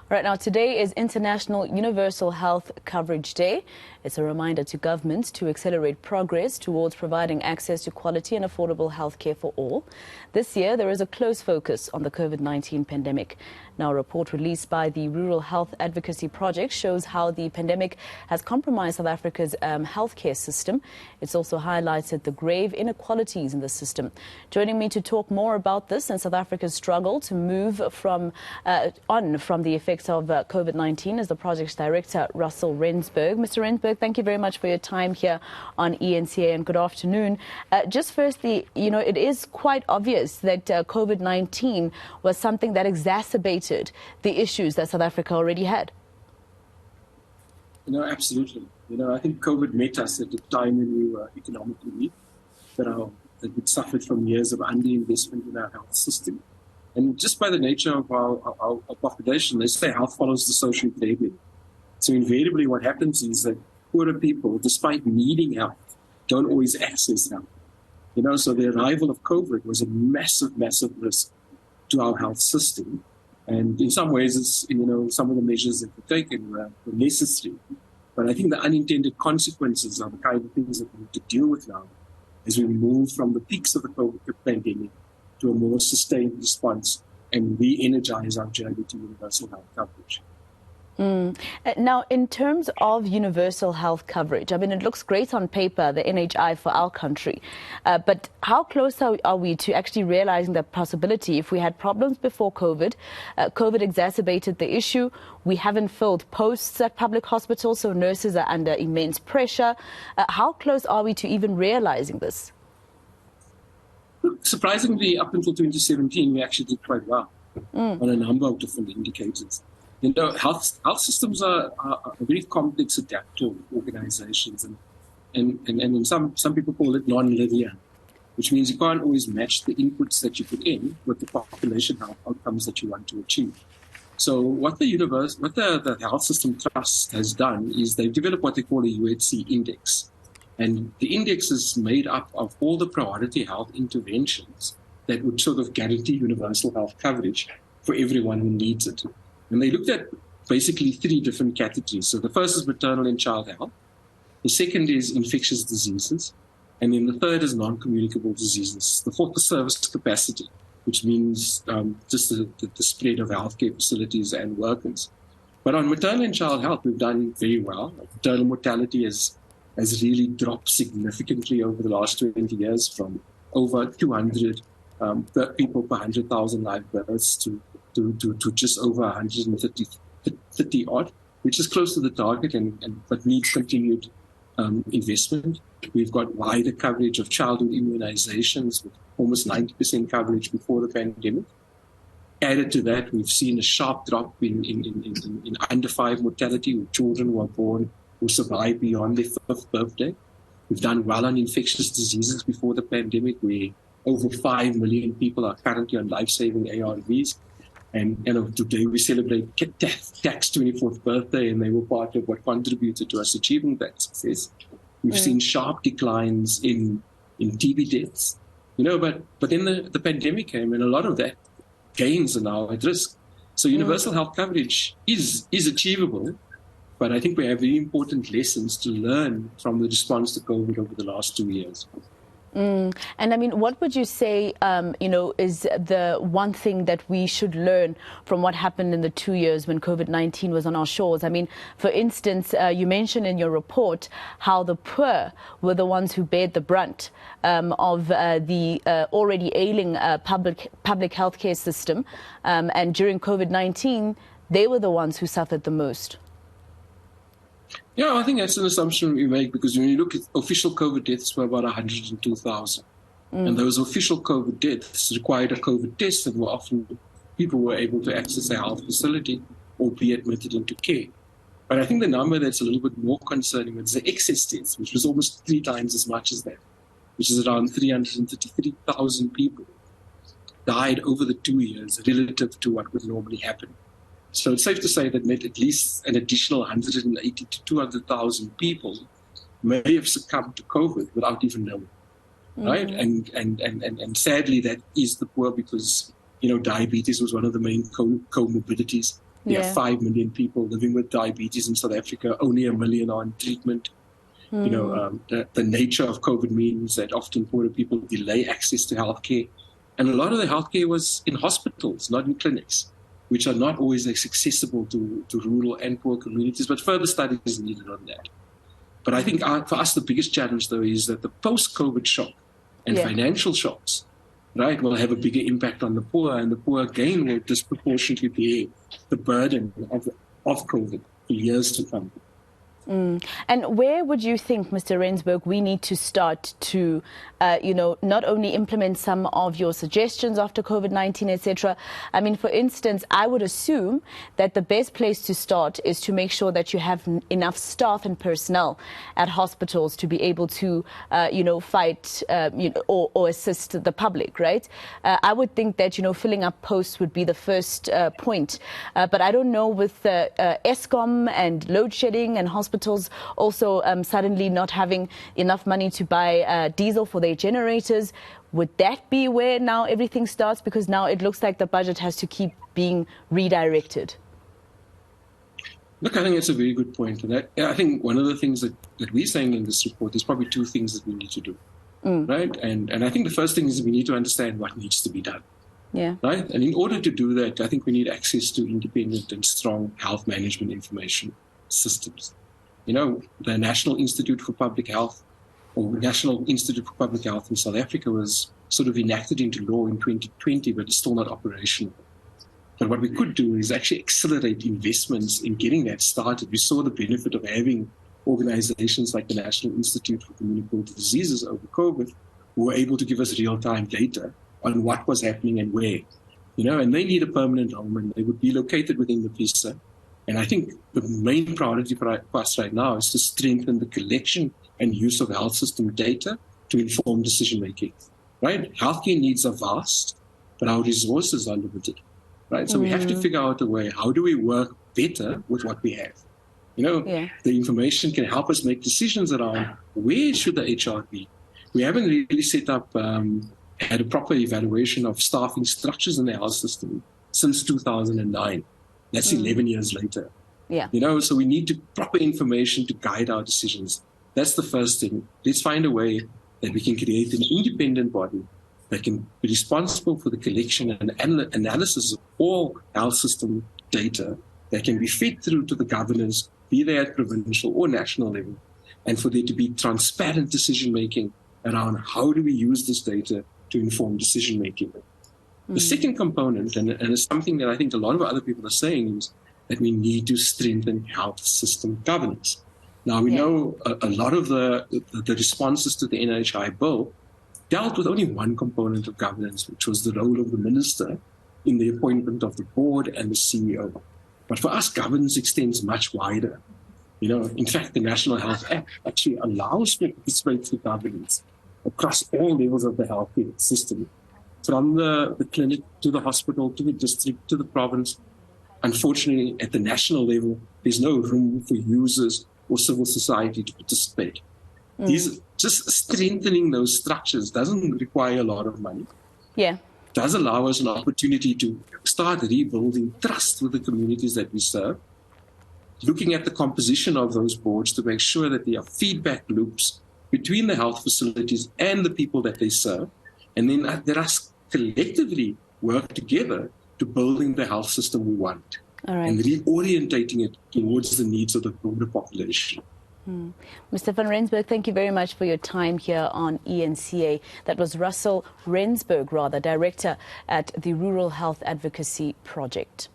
Right now, today is International Universal Health Coverage Day. It's a reminder to governments to accelerate progress towards providing access to quality and affordable health care for all. This year, there is a close focus on the COVID-19 pandemic. Now, a report released by the Rural Health Advocacy Project shows how the pandemic has compromised South Africa's healthcare system. It's also highlighted the grave inequalities in the system. Joining me to talk more about this and South Africa's struggle to move from the effects of COVID-19 is the project's director, Russel Rensburg. Mr. Rensburg, thank you very much for your time here on eNCA and good afternoon. Just firstly, it is quite obvious that COVID-19 was something that exacerbated the issues that South Africa already had. Absolutely. I think COVID met us at a time when we were economically weak, that we suffered from years of underinvestment in our health system. And just by the nature of our population, they say health follows the social behavior. So invariably what happens is that poorer people, despite needing health, don't always access health. So the arrival of COVID was a massive, massive risk to our health system. And in some ways, some of the measures that were taken were necessary. But I think the unintended consequences are the kind of things that we need to deal with now as we move from the peaks of the COVID pandemic to a more sustained response and re-energize our journey to universal health coverage. Now, in terms of universal health coverage, it looks great on paper, the NHI for our country. But how close are we to actually realizing that possibility? If we had problems before COVID, COVID exacerbated the issue. We haven't filled posts at public hospitals, so nurses are under immense pressure. How close are we to even realizing this? Surprisingly, up until 2017, we actually did quite well on a number of different indicators. Health systems are very complex, adaptive organizations, and some people call it non-linear, which means you can't always match the inputs that you put in with the population health outcomes that you want to achieve. So what the Health System Trust has done is they've developed what they call a UHC index. And the index is made up of all the priority health interventions that would sort of guarantee universal health coverage for everyone who needs it. And they looked at basically three different categories. So the first is maternal and child health. The second is infectious diseases. And then the third is non-communicable diseases. The fourth is service capacity, which means just the spread of healthcare facilities and workers. But on maternal and child health, we've done very well. Maternal mortality has really dropped significantly over the last 20 years from over 200 people per 100,000 live births to just over 130 odd, which is close to the target but needs continued investment. We've got wider coverage of childhood immunizations with almost 90% coverage before the pandemic. Added to that, we've seen a sharp drop in under 5 mortality with children who are born who survive beyond their 5th birthday. We've done well on infectious diseases before the pandemic, where over 5 million people are currently on life-saving ARVs. And today we celebrate TAC's 24th birthday, and they were part of what contributed to us achieving that success. We've seen sharp declines in TB deaths, but then the pandemic came, and a lot of that gains are now at risk. So universal health coverage is achievable. But I think we have very important lessons to learn from the response to COVID over the last 2 years. And what would you say, is the one thing that we should learn from what happened in the 2 years when COVID-19 was on our shores? For instance, you mentioned in your report how the poor were the ones who bared the brunt of the already ailing public healthcare system. And during COVID-19, they were the ones who suffered the most. Yeah, I think that's an assumption we make, because when you look at official COVID deaths were about 102,000. And those official COVID deaths required a COVID test, and often people were able to access a health facility or be admitted into care. But I think the number that's a little bit more concerning is the excess deaths, which was almost 3 times as much as that, which is around 333,000 people died over the 2 years relative to what would normally happen. So it's safe to say that at least an additional 180 to 200,000 people may have succumbed to COVID without even knowing, right? And sadly, that is the poor, because diabetes was one of the main comorbidities. There are 5 million people living with diabetes in South Africa, only 1 million are on treatment. The nature of COVID means that often poorer people delay access to healthcare. And a lot of the healthcare was in hospitals, not in clinics, which are not always as accessible to rural and poor communities, but further studies is needed on that. But I think for us, the biggest challenge, though, is that the post-COVID shock and financial shocks, right, will have a bigger impact on the poor, and the poor, again, will disproportionately bear the burden of COVID for years to come. And where would you think, Mr. Rensburg, we need to start to, not only implement some of your suggestions after COVID-19, etc. I mean, for instance, I would assume that the best place to start is to make sure that you have enough staff and personnel at hospitals to be able to, fight or assist the public, right? I would think that, filling up posts would be the first point. But I don't know with ESCOM and load shedding and hospitals also suddenly not having enough money to buy diesel for their generators. Would that be where now everything starts? Because now it looks like the budget has to keep being redirected. Look, I think that's a very good point. And I think one of the things that we're saying in this report, there's probably two things that we need to do, right? And I think the first thing is we need to understand what needs to be done. Yeah. Right? And in order to do that, I think we need access to independent and strong health management information systems. The National Institute for Public Health, or National Institute for Public Health in South Africa, was sort of enacted into law in 2020, but it's still not operational. But what we could do is actually accelerate investments in getting that started. We saw the benefit of having organizations like the National Institute for Communicable Diseases over COVID, who were able to give us real-time data on what was happening and where. And they need a permanent home, and they would be located within the PISA. And I think the main priority for us right now is to strengthen the collection and use of health system data to inform decision-making, right? Healthcare needs are vast, but our resources are limited, right? So we have to figure out a way, how do we work better with what we have? The information can help us make decisions around where should the HR be. We haven't really set up, had a proper evaluation of staffing structures in the health system since 2009. That's 11 years later. Yeah. So we need proper information to guide our decisions. That's the first thing. Let's find a way that we can create an independent body that can be responsible for the collection and analysis of all health system data that can be fed through to the governors, be they at provincial or national level, and for there to be transparent decision-making around how do we use this data to inform decision-making. The second component, and it's something that I think a lot of other people are saying, is that we need to strengthen health system governance. Now, we know a lot of the responses to the NHI bill dealt with only one component of governance, which was the role of the minister in the appointment of the board and the CEO. But for us, governance extends much wider. In fact, the National Health Act actually allows for participatory governance across all levels of the healthcare system, from the clinic to the hospital, to the district, to the province. Unfortunately, at the national level, there's no room for users or civil society to participate. Just strengthening those structures doesn't require a lot of money. Yeah. It does allow us an opportunity to start rebuilding trust with the communities that we serve, looking at the composition of those boards to make sure that there are feedback loops between the health facilities and the people that they serve, and then let us collectively work together to building the health system we want. All right. And reorientating it towards the needs of the broader population. Mr. van Rensburg, thank you very much for your time here on eNCA. That was Russel Rensburg, Director at the Rural Health Advocacy Project.